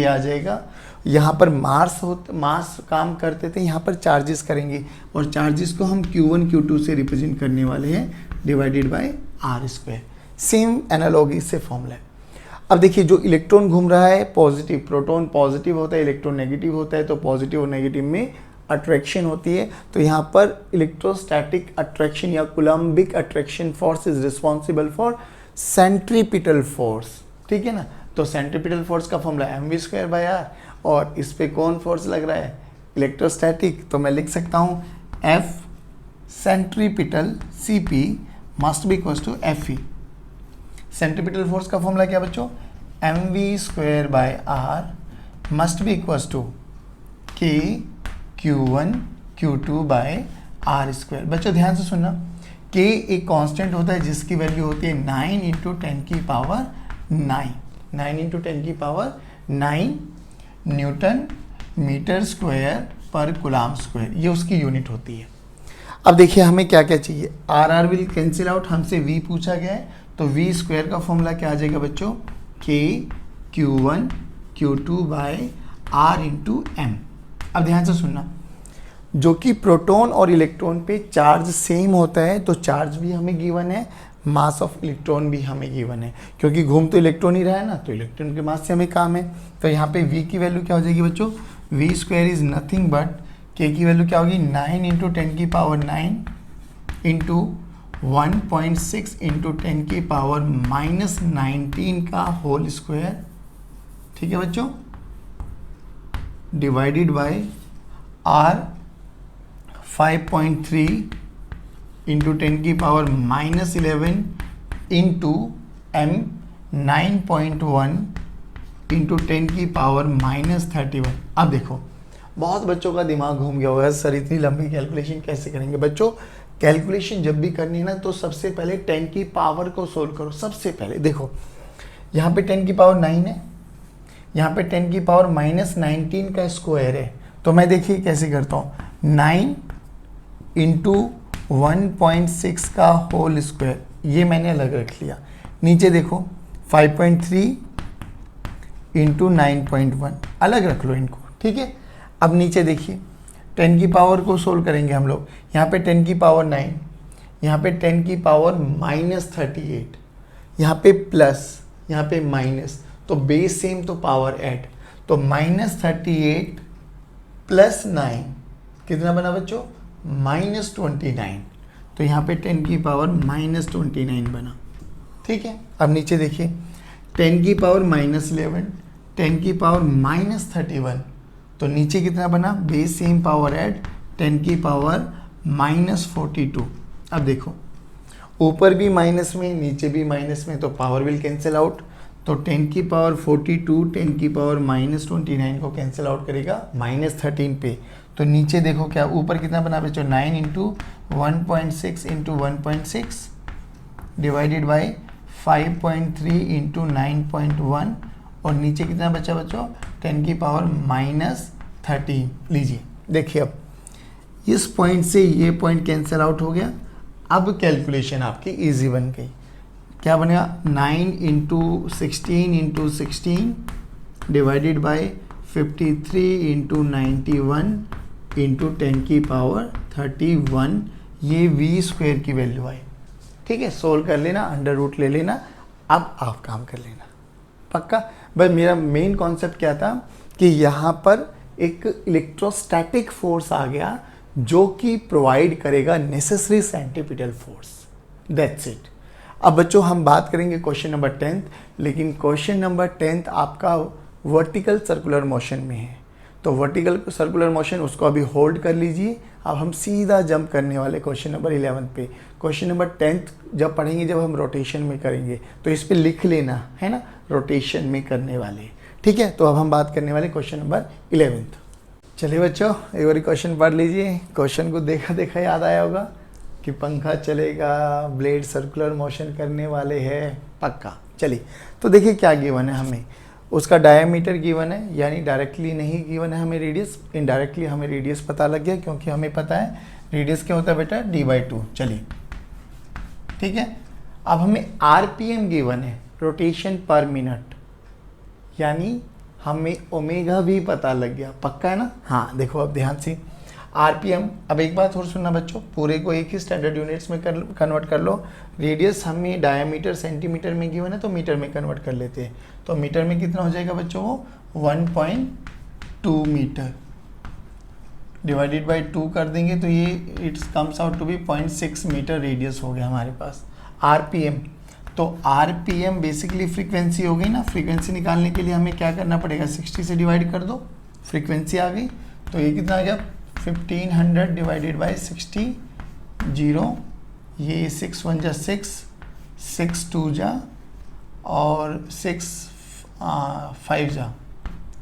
Speaker 1: आ जाएगा। यहाँ पर मास काम करते थे, यहाँ पर चार्जेस करेंगे और चार्जेस को हम Q1 Q2 से रिप्रेजेंट करने वाले हैं, divided by r²। Same analogy से फॉर्मूला है। अब देखिए जो इलेक्ट्रॉन घूम रहा है पॉजिटिव, प्रोटॉन पॉजिटिव होता है, इलेक्ट्रॉन नेगेटिव होता है, तो पॉजिटिव और नेगेटिव में अट्रैक्शन होती है। तो यहाँ पर इलेक्ट्रोस्टैटिक अट्रैक्शन या Coulombic attraction force is responsible for centripetal force, ठीक है ना। तो सेंट्रीपिटल फोर्स का फॉर्मूला mv²/r, और इस पे कौन फोर्स लग रहा है, इलेक्ट्रोस्टैटिक, तो मैं लिख सकता हूँ F centripetal Cp must be equal to Fe। Centripetal force का फॉर्मूला क्या बच्चों, mv²/r must be equal to K Q1 Q2/r²। बच्चों ध्यान से सुनना, K एक कांस्टेंट होता है जिसकी वैल्यू होती है 9 × 10⁹, 9 × 10⁹ न्यूटन मीटर स्क्वायर पर कूलम्ब स्क्वायर, ये उसकी यूनिट होती है। अब देखिए हमें क्या क्या चाहिए, आर विल कैंसिल आउट, हमसे v पूछा गया है, तो v² का फॉर्मूला क्या आ जाएगा बच्चों, K Q1 Q2/r × m। अब ध्यान से सुनना, जो कि प्रोटॉन और इलेक्ट्रॉन पे चार्ज सेम होता है, तो चार्ज भी हमें गिवन है, मास ऑफ इलेक्ट्रॉन भी हमें गिवन है, क्योंकि घूम तो इलेक्ट्रॉन ही रहा है ना, तो इलेक्ट्रॉन के मास से हमें काम है। तो यहाँ पे v की वैल्यू क्या हो जाएगी बच्चों, v square is nothing but k की वैल्यू क्या होगी 9 इंटू 10 की पावर 9 इंटू 1.6 इंटू 10 की पावर -19 का होल स्क्वायर, ठीक है बच्चों, डिवाइडेड बाय r 5.3 इंटू 10 की पावर -11 इंटू m 9.1 इंटू 10 की पावर -31। अब देखो बहुत बच्चों का दिमाग घूम गया होगा, सर इतनी लंबी कैलकुलेशन कैसे करेंगे। बच्चों कैलकुलेशन जब भी करनी है ना, तो सबसे पहले 10 की पावर को सोल्व करो। सबसे पहले देखो यहाँ पे 10 की पावर 9 है, यहाँ पे 10 की पावर -19 का स्क्वायर है। तो मैं देखिए कैसे करता हूँ, 9 इंटू 1.6 का होल स्क्वायर, ये मैंने अलग रख लिया। नीचे देखो 5.3 इंटू 9.1 अलग रख लो इनको, ठीक है। अब नीचे देखिए 10 की पावर को सोल्व करेंगे हम लोग। यहाँ पे 10 की पावर 9, यहाँ पे 10 की पावर -38, यहाँ पे प्लस, यहाँ पे माइनस, तो बेस सेम तो पावर ऐड, तो -38 प्लस 9 कितना बना बच्चों, -29। तो यहाँ पे 10 की पावर -29 बना, ठीक है। अब नीचे देखिए 10 की पावर -11, 10 की पावर -31, तो नीचे कितना बना, बेस सेम पावर ऐड 10 की पावर -42। अब देखो ऊपर भी माइनस में नीचे भी माइनस में, तो पावर विल कैंसिल आउट, तो 10 की पावर 42 10 की पावर -29 को कैंसिल आउट करेगा -13 पे। तो नीचे देखो क्या ऊपर कितना बना बच्चों, 9 into 1.6 into 1.6 divided by 5.3 into 9.1, और नीचे कितना बचा बच्चों, 10 की पावर -13। लीजिए देखिए अब इस पॉइंट से ये पॉइंट कैंसिल आउट हो गया। अब कैलकुलेशन आपकी इजी बन गई। क्या बनेगा, 9 into 16 into 16 divided by 53 into 91 into 10 की पावर 31, ये v स्क्वायर की वैल्यू आई, ठीक है। सोल्व कर लेना, अंडर रूट ले लेना, अब आप काम कर लेना पक्का। बस मेरा मेन कॉन्सेप्ट क्या था कि यहाँ पर एक इलेक्ट्रोस्टैटिक फोर्स आ गया जो कि प्रोवाइड करेगा necessary centripetal force, that's it. अब बच्चों हम बात करेंगे क्वेश्चन नंबर 10, लेकिन क्वेश्चन नंबर 10 आपका वर्टिकल सर्कुलर मोशन में है, तो वर्टिकल सर्कुलर मोशन उसको अभी होल्ड कर लीजिए। अब हम सीधा जंप करने वाले क्वेश्चन नंबर 11 पे। क्वेश्चन नंबर 10 जब पढ़ेंगे, जब हम रोटेशन में करेंगे, तो इस पे लिख लेना है ना, रोटेशन में करने वाले, ठीक है। तो अब हम बात करने वाले क्वेश्चन नंबर 11। चलिए बच्चों एक बार क्वेश्चन पढ़ लीजिए। क्वेश्चन को देखा देखा याद आया होगा कि पंखा चलेगा, ब्लेड सर्कुलर मोशन करने वाले हैं पक्का। चलिए तो देखिए क्या गिवन है हमें, उसका डायमीटर गिवन है, यानी डायरेक्टली नहीं गिवन है हमें रेडियस, इनडायरेक्टली हमें रेडियस पता लग गया, क्योंकि हमें पता है रेडियस क्या होता है बेटा, d/2। चलिए ठीक है। अब हमें RPM गिवन है, रोटेशन पर मिनट, यानी हमें ओमेगा भी पता लग गया, पक्का है ना। हाँ देखो अब ध्यान से RPM, अब एक बात और सुनना बच्चों, पूरे को एक ही स्टैंडर्ड यूनिट्स में कन्वर्ट कर लो। रेडियस हमें डायमीटर सेंटीमीटर में गिवन है, तो मीटर में कन्वर्ट कर लेते हैं। तो मीटर में कितना हो जाएगा बच्चों, वो 1.2 मीटर डिवाइडेड बाई 2 कर देंगे, तो ये it's comes out to be 0.6 metre radius हो गया हमारे पास RPM। तो RPM बेसिकली फ्रीक्वेंसी हो गई ना, फ्रीक्वेंसी निकालने के लिए हमें क्या करना पड़ेगा, 60 से डिवाइड कर दो, फ्रीक्वेंसी आ गई। तो ये कितना आ गया, 1500 डिवाइडेड बाई 60, 0, ये 6 1 जा 6, 6 2 जा और 6 5 जा,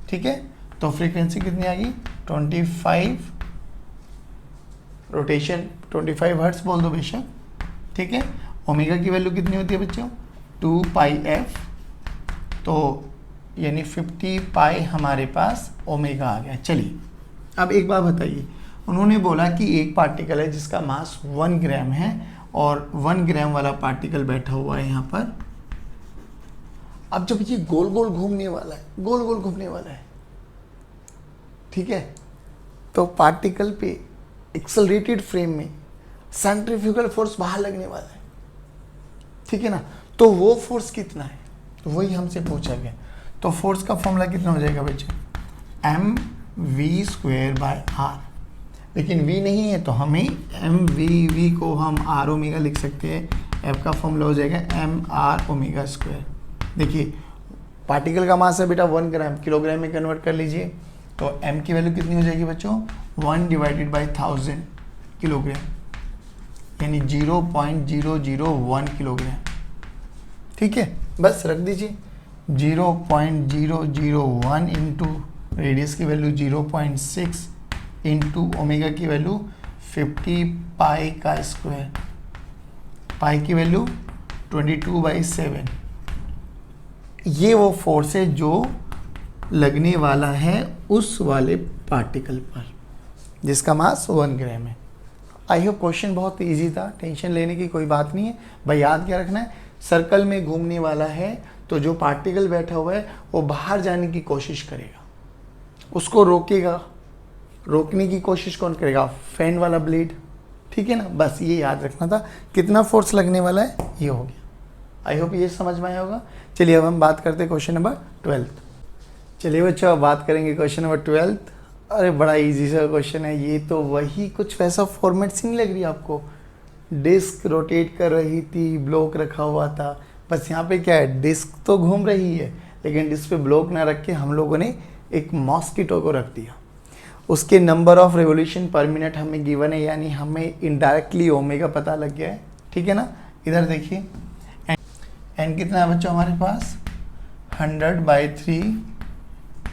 Speaker 1: ठीक है। तो फ्रीक्वेंसी कितनी आ गई, 25, रोटेशन 25 हर्ट्ज बोल दो बेशक, ठीक है। ओमेगा की वैल्यू कितनी होती है बच्चों, 2 पाई f, तो यानी 50 पाई हमारे पास ओमेगा आ गया। चलिए अब एक बात बताइए, उन्होंने बोला कि एक पार्टिकल है जिसका मास 1 ग्राम है और 1 ग्राम वाला पार्टिकल बैठा हुआ है यहाँ पर। अब जब ये गोल गोल घूमने वाला है, गोल गोल घूमने वाला है, ठीक है, तो पार्टिकल पे एक्सेलरेटेड फ्रेम में सेंट्रीफ्यूगल फोर्स बाहर लगने वाला है, ठीक है ना। तो वो फोर्स कितना है, तो वही हमसे पूछा गया। तो फोर्स का फॉर्मूला कितना हो जाएगा बच्चे, M we square by R. लेकिन v नहीं है तो हमें एम वी को हम आर ओमेगा लिख सकते हैं। एफ का फॉर्मूला हो जाएगा एम आर ओमेगा स्क्वायर। देखिए पार्टिकल का मास है बेटा 1 ग्राम, किलोग्राम में कन्वर्ट कर लीजिए। तो m की वैल्यू कितनी हो जाएगी बच्चों, 1 डिवाइडेड बाई 1000 किलोग्राम, यानी 0.001 किलोग्राम। ठीक है, बस रख दीजिए 0.001 इंटू रेडियस की वैल्यू 0.6 इंटू ओमेगा की वैल्यू 50 पाई का स्क्वायर, पाई की वैल्यू 22/7। ये वो फोर्स है जो लगने वाला है उस वाले पार्टिकल पर जिसका मास 1 ग्राम है। आई होप क्वेश्चन बहुत इजी था, टेंशन लेने की कोई बात नहीं है भाई। याद क्या रखना है, सर्कल में घूमने वाला है तो जो पार्टिकल बैठा हुआ है वो बाहर जाने की कोशिश करेगा, उसको रोकेगा। रोकने की कोशिश कौन करेगा, फैन वाला ब्लेड। ठीक है ना, बस ये याद रखना था। कितना फोर्स लगने वाला है ये हो गया। आई होप ये समझ में आया होगा। चलिए अब हम बात करते हैं क्वेश्चन नंबर 12। चलिए बच्चों अब बात करेंगे क्वेश्चन नंबर 12। अरे बड़ा इजी सा क्वेश्चन है ये, तो वही कुछ वैसा फॉर्मेट सी नहीं लग रही आपको। डिस्क रोटेट कर रही थी, ब्लॉक रखा हुआ था, बस यहाँ पे क्या है, डिस्क तो घूम रही है लेकिन डिस्क पे ब्लॉक ना रख के हम लोगों ने एक मॉस्किटो को रख दिया। उसके number of revolution per minute हमें गिवन है, यानी हमें इनडायरेक्टली ओमेगा पता लग गया है। ठीक है ना, इधर देखिए एन कितना है बच्चों हमारे पास, 100/3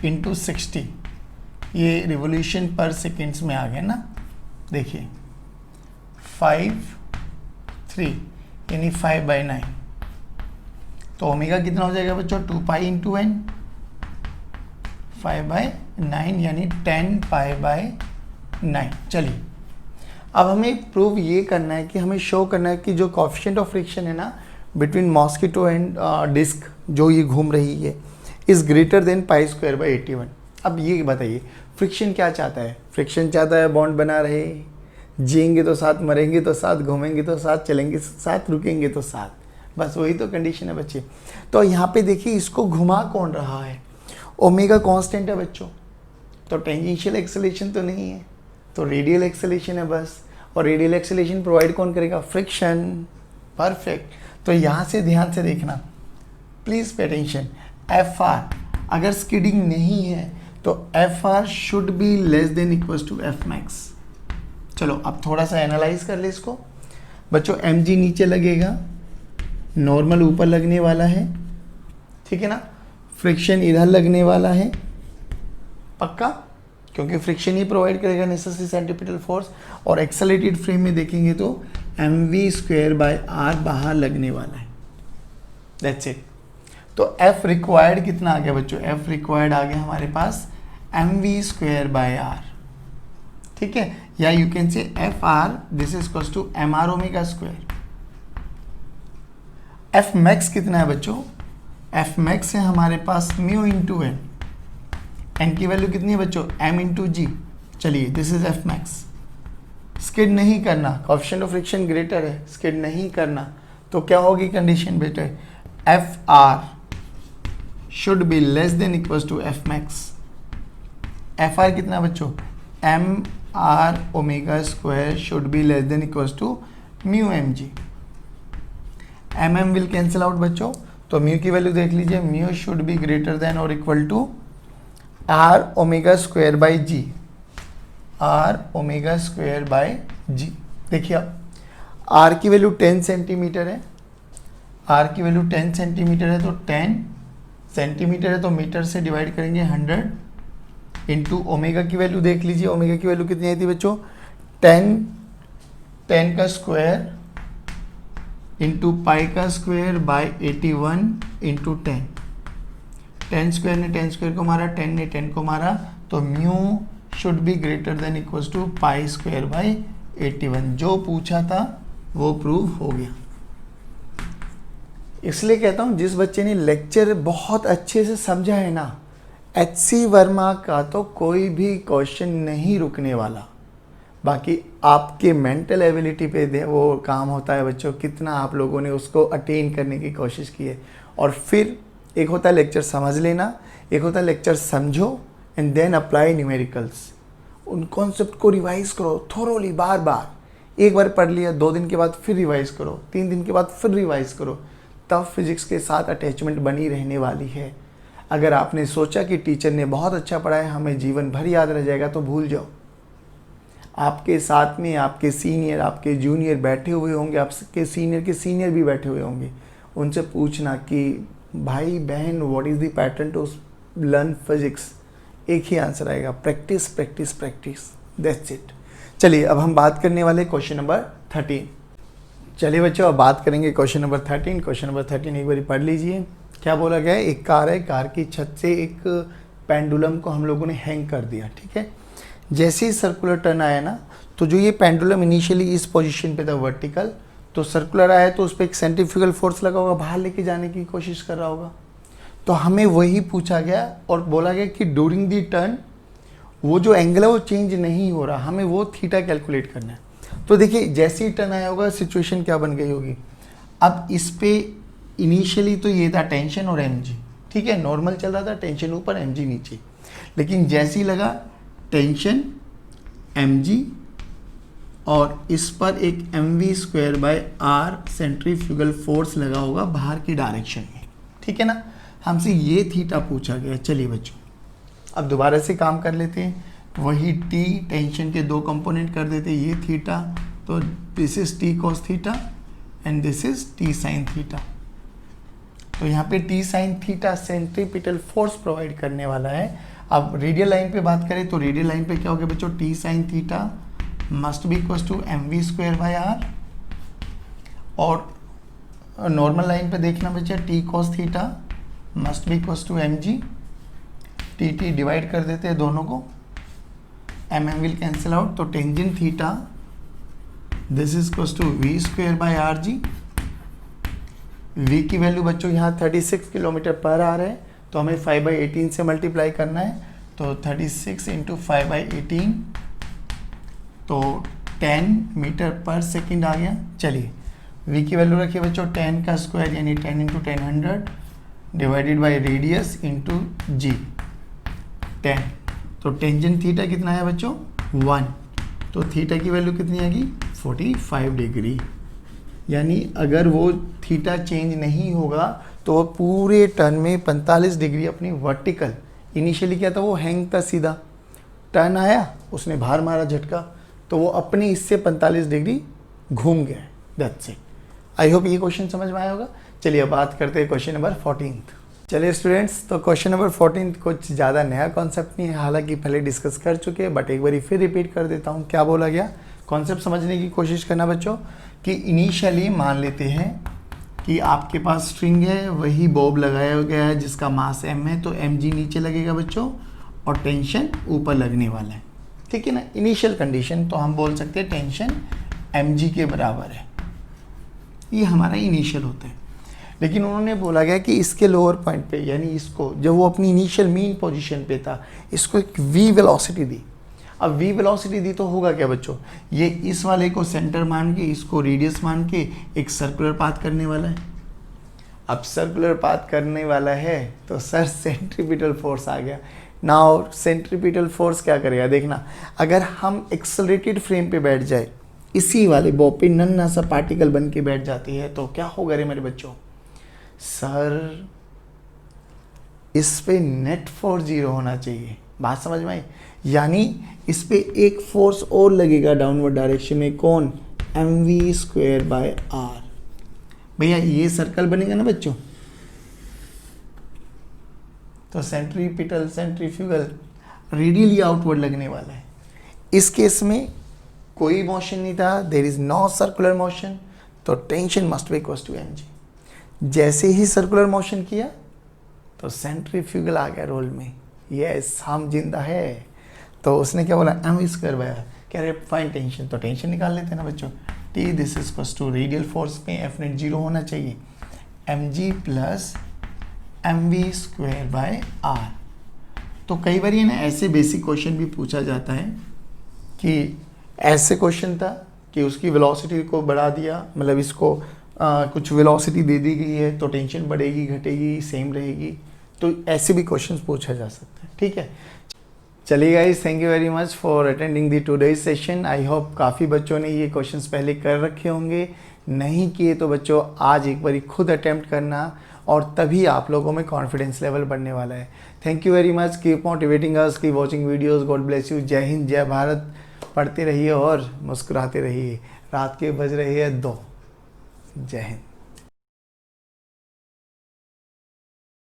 Speaker 1: इंटू 60, ये रिवोल्यूशन पर सेकेंड्स में आ गया ना। देखिए 5/3 यानी 5/9, तो ओमेगा कितना हो जाएगा बच्चों, 2 पाई इंटू एन, 5/9 यानी 10 पाई/9। चलिए अब हमें प्रूव ये करना है कि हमें शो करना है कि जो कोएफिशिएंट ऑफ फ्रिक्शन है ना बिटवीन मॉस्किटो एंड डिस्क जो ये घूम रही है इज ग्रेटर देन π²/81। अब ये बताइए फ्रिक्शन क्या चाहता है, फ्रिक्शन चाहता है बॉन्ड बना रहे, जिएंगे तो साथ, मरेंगे तो साथ, घूमेंगे तो साथ, चलेंगे साथ, रुकेंगे तो साथ, बस वही तो कंडीशन है बच्चे। तो यहाँ पे देखिए इसको घुमा कौन रहा है, ओमेगा कांस्टेंट है बच्चों, तो टेंजेंशियल एक्सेलरेशन तो नहीं है, तो रेडियल एक्सेलरेशन है बस। और रेडियल एक्सेलरेशन प्रोवाइड कौन करेगा, फ्रिक्शन। परफेक्ट। तो यहाँ से ध्यान से देखना please pay attention. F R अगर स्किडिंग नहीं है तो F R should be less than equals to F max. चलो अब थोड़ा सा एनालाइज कर ले इसको बच्चों। एम जी नीचे लगेगा, नॉर्मल ऊपर लगने वाला है, ठीक है ना, फ्रिक्शन इधर लगने वाला है पक्का, क्योंकि फ्रिक्शन ही प्रोवाइड करेगा नेसेसरी सेंट्रीपिटल फोर्स। और एक्सेलरेटेड फ्रेम में देखेंगे तो mv²/r बाहर लगने वाला है। That's it. तो F रिक्वायर्ड कितना आ गया बच्चों, F रिक्वायर्ड आ गया हमारे पास mv²/r। ठीक है, या you can say Fr this is equals to mr omega square. F max कितना है बच्चों, F मैक्स है हमारे पास म्यू इंटू एन। एन की वैल्यू कितनी है बच्चों, m इंटू जी। चलिए this is F max. Skid नहीं करना, कोएफिशिएंट ऑफ फ्रिक्शन ग्रेटर है, स्किड नहीं करना, तो क्या होगी कंडीशन बेटा, F R should be less than equals to F max. F are कितना बच्चों, m r omega square should be less than equals to mu m g. M m will cancel out बच्चों, तो mu की value देख लीजिए, mu should be greater than और equal to r omega square by g, r omega square by g. देखिए अब r की value 10 centimetre है, आर की वैल्यू 10 सेंटीमीटर है, तो 10 सेंटीमीटर है तो मीटर से डिवाइड करेंगे 100 इंटू ओमेगा की वैल्यू देख लीजिए, ओमेगा की वैल्यू कितनी आई थी बच्चों, 10 का स्क्वायर इंटू पाई का स्क्वायर बाय 81 इंटू 10 स्क्वायर ने 10 स्क्वायर को मारा, 10 ने 10 को मारा, तो mu should be greater than equals to π²/81। जो पूछा था वो प्रूव हो गया। इसलिए कहता हूँ जिस बच्चे ने लेक्चर बहुत अच्छे से समझा है ना, HC वर्मा का तो कोई भी क्वेश्चन नहीं रुकने वाला। बाकी आपके मेंटल एबिलिटी पे वो काम होता है बच्चों, कितना आप लोगों ने उसको अटेन करने की कोशिश की है। और फिर एक होता है लेक्चर समझ लेना, एक होता है लेक्चर समझो एंड देन अप्लाई न्यूमेरिकल्स। उन कॉन्सेप्ट को रिवाइज करो थोरोली, बार बार। एक बार पढ़ लिया, 2 दिन के बाद फिर रिवाइज करो, 3 दिन के बाद फिर रिवाइज करो, तब फिजिक्स के साथ अटैचमेंट बनी रहने वाली है। अगर आपने सोचा कि टीचर ने बहुत अच्छा पढ़ाया, हमें जीवन भर याद रह जाएगा, तो भूल जाओ। आपके साथ में आपके सीनियर, आपके जूनियर बैठे हुए होंगे, आपके सीनियर के सीनियर भी बैठे हुए होंगे। उनसे पूछना कि भाई बहन what is the pattern to learn physics. एक ही आंसर आएगा, practice practice practice, that's it. चलिए अब हम बात करने वाले क्वेश्चन नंबर 13। चलिए बच्चों अब बात करेंगे क्वेश्चन नंबर 13। क्वेश्चन नंबर 13 एक बार पढ़ लीजिए। क्या बोला गया है? एक कार है, कार की छत से एक पेंडुलम को हम लोगों ने हैंग कर दिया, ठीक है। जैसे ही सर्कुलर टर्न आया ना, तो जो ये पेंडुलम इनिशियली इस पोजीशन पे था वर्टिकल, तो सर्कुलर आया तो उस पर एक सेंट्रीफ्यूगल फोर्स लगा होगा, बाहर लेके जाने की कोशिश कर रहा होगा। तो हमें वही पूछा गया और बोला गया कि ड्यूरिंग दी टर्न वो जो एंगल है वो चेंज नहीं हो रहा, हमें वो थीटा कैलकुलेट करना है। तो देखिए जैसे ही टर्न आया होगा सिचुएशन क्या बन गई होगी। अब इस पे इनिशियली तो ये था टेंशन और mg, ठीक है, नॉर्मल चल रहा था, टेंशन ऊपर mg नीचे। लेकिन जैसे ही लगा टेंशन mg और इस पर एक mv²/r सेंट्रीफ्यूगल फोर्स लगा होगा बाहर की डायरेक्शन में, ठीक है ना। हमसे ये थीटा पूछा गया। चलिए बच्चों अब दोबारा से काम कर लेते हैं, वही t टेंशन के 2 कंपोनेंट कर देते हैं, ये थीटा, तो this is t cos theta and this is t sin theta. तो यहाँ पे t sin theta centripetal force provide करने वाला है। अब रेडियल लाइन पे बात करें तो रेडियल लाइन पे क्या हो गया बच्चों, t sin theta must be equal to mv²/r, और नॉर्मल लाइन पे देखना बच्चा t cos theta must be equal to mg, T divide कर देते हैं दोनों को, mm विल कैंसिल आउट, तो tangent theta this is equal to v²/rg। v की वैल्यू बच्चों यहाँ 36 किलोमीटर पर आ रहा है, तो हमें 5/18 से मल्टीप्लाई करना है, तो 36 × 5/18 तो 10 मीटर पर सेकंड आ गया। चलिए v की वैल्यू रखिए बच्चों 10 का स्क्वायर यानी 10 × 10 100 डिवाइडेड बाई रेडियस इंटू जी 10। तो टेंजेंट थीटा कितना है बच्चों 1, तो थीटा की वैल्यू कितनी आएगी 45 डिग्री। यानी अगर वो थीटा चेंज नहीं होगा तो वो पूरे टर्न में 45 डिग्री अपनी वर्टिकल, इनिशियली क्या था वो हैंग था सीधा, टर्न आया उसने बाहर मारा झटका, तो वो अपने इससे 45 डिग्री घूम गया। That's it. आई होप ये क्वेश्चन समझ में आया होगा। चलिए अब बात करते हैं क्वेश्चन नंबर 14। चलिए स्टूडेंट्स, तो क्वेश्चन नंबर 14 कुछ ज़्यादा नया कॉन्सेप्ट नहीं है, हालांकि पहले डिस्कस कर चुके हैं, बट एक बार फिर रिपीट कर देता हूँ। क्या बोला गया, कॉन्सेप्ट समझने की कोशिश करना बच्चों, कि इनिशियली मान लेते हैं कि आपके पास स्ट्रिंग है, वही बॉब लगाया गया है जिसका मास m है, तो mg नीचे लगेगा बच्चों और टेंशन ऊपर लगने वाला है, ठीक है ना। इनिशियल कंडीशन तो हम बोल सकते हैं टेंशन mg के बराबर है, ये हमारा इनिशियल होता है। लेकिन उन्होंने बोला गया कि इसके लोअर पॉइंट पे, यानी इसको जब वो अपनी इनिशियल मीन पोजीशन पे था, इसको एक v वेलोसिटी दी। अब v वेलोसिटी दी तो होगा क्या बच्चों, ये इस वाले को सेंटर मान के, इसको रेडियस मान के एक सर्कुलर पाथ करने वाला है। अब सर्कुलर पाथ करने वाला है तो सर सेंट्रीपिटल फोर्स आ गया। नाउ सेंट्रीपिटल फोर्स क्या करेगा, देखना, अगर हम एक्सेलरेटेड फ्रेम पे बैठ जाए, इसी वाले बॉब पे नन्हा सा पार्टिकल बन के बैठ जाती है, तो क्या होगा रे मेरे बच्चों, सर इस पे नेट फोर्स 0 होना चाहिए। बात समझ में आई, यानी इस पे एक फोर्स और लगेगा डाउनवर्ड डायरेक्शन में, कौन, mv²/r। भैया ये सर्कल बनेगा ना बच्चों, तो सेंट्रीपिटल सेंट्रीफ्यूगल रेडियली आउटवर्ड लगने वाला है। इस केस में कोई मोशन नहीं था, there is no circular motion, तो tension must be equal to mg। जैसे ही सर्कुलर मोशन किया तो सेंट्रीफ्यूगल आ गया रोल में, यस हम जिंदा है। तो उसने क्या बोला, mv²/r, कह रहे फाइन टेंशन, तो टेंशन निकाल लेते हैं ना बच्चों, t this is equal to radial force में एफ नेट 0 होना चाहिए, mg प्लस mv²/r। तो कई बार ये ना ऐसे बेसिक क्वेश्चन भी पूछा जाता है कि ऐसे क्वेश्चन था कि उसकी वेलोसिटी को बढ़ा दिया, मतलब इसको कुछ वेलोसिटी दे दी गई है तो टेंशन बढ़ेगी घटेगी सेम रहेगी, तो ऐसे भी क्वेश्चंस पूछा जा सकता है। ठीक है, चलिए guys, thank you very much for attending the today's session. I hope काफ़ी बच्चों ने ये क्वेश्चंस पहले कर रखे होंगे, नहीं किए तो बच्चों आज एक बारी खुद अटेम्प्ट करना और तभी आप लोगों में कॉन्फिडेंस लेवल बढ़ने वाला है। Thank you very much, keep motivating us, keep watching videos, God bless you. जय हिंद, जय भारत। पढ़ते रहिए और मुस्कुराते रहिए। रात के बज रहे हैं 2। जय हिंद।